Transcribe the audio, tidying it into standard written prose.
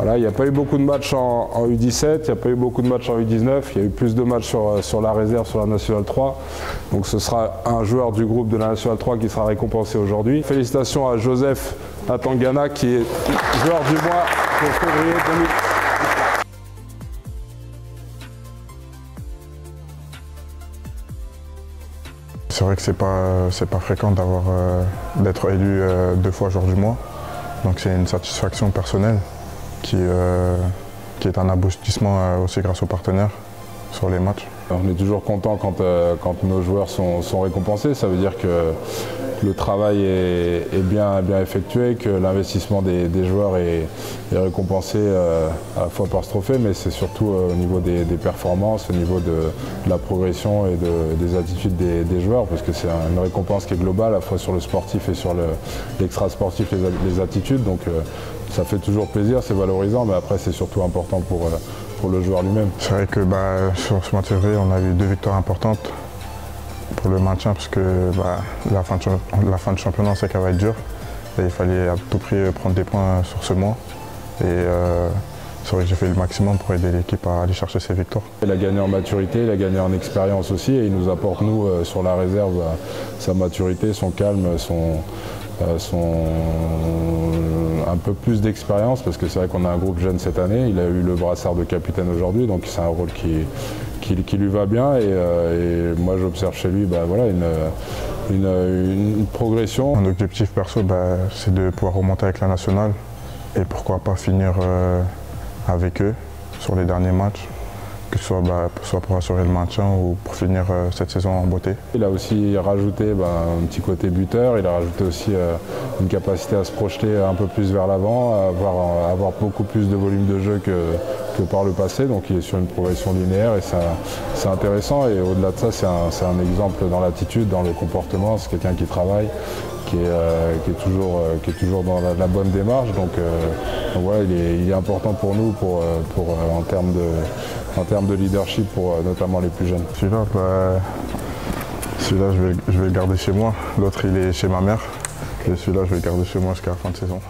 Voilà, il n'y a pas eu beaucoup de matchs en U17, il n'y a pas eu beaucoup de matchs en U19, il y a eu plus de matchs sur la réserve, sur la Nationale 3. Donc ce sera un joueur du groupe de la Nationale 3 qui sera récompensé aujourd'hui. Félicitations à Joseph Atangana qui est joueur du mois pour février 2000. C'est vrai que c'est pas fréquent d'être élu 2 fois joueur du mois. Donc c'est une satisfaction personnelle qui est un aboutissement aussi grâce aux partenaires sur les matchs. On est toujours content quand nos joueurs sont récompensés. Ça veut dire que le travail est bien effectué, que l'investissement des joueurs est récompensé à la fois par ce trophée, mais c'est surtout au niveau des performances, au niveau de la progression et des attitudes des joueurs, parce que c'est une récompense qui est globale, à la fois sur le sportif et sur l'extra-sportif, les attitudes. Donc ça fait toujours plaisir, c'est valorisant, mais après c'est surtout important pour le joueur lui-même. C'est vrai que sur ce mois de février, on a eu 2 victoires importantes pour le maintien, parce que la fin de championnat, on sait qu'elle va être dure. Et il fallait à tout prix prendre des points sur ce mois. Et c'est vrai que j'ai fait le maximum pour aider l'équipe à aller chercher ses victoires. Il a gagné en maturité, il a gagné en expérience aussi, et il nous apporte, nous, sur la réserve, sa maturité, son calme, un peu plus d'expérience, parce que c'est vrai qu'on a un groupe jeune cette année. Il a eu le brassard de capitaine aujourd'hui, donc c'est un rôle qui lui va bien, et moi j'observe chez lui voilà, une progression. Mon objectif perso, c'est de pouvoir remonter avec la nationale et pourquoi pas finir avec eux sur les derniers matchs, que ce soit pour assurer le maintien ou pour finir cette saison en beauté. Il a aussi rajouté un petit côté buteur, il a rajouté aussi une capacité à se projeter un peu plus vers l'avant, à avoir beaucoup plus de volume de jeu que par le passé. Donc il est sur une progression linéaire et c'est intéressant. Et au-delà de ça, c'est un exemple dans l'attitude, dans le comportement. C'est quelqu'un qui travaille, qui est toujours dans la bonne démarche. Donc voilà, il est important pour nous en termes de leadership pour notamment les plus jeunes. Celui-là, je vais le garder chez moi. L'autre, il est chez ma mère. Et celui-là, je vais le garder chez moi jusqu'à la fin de saison.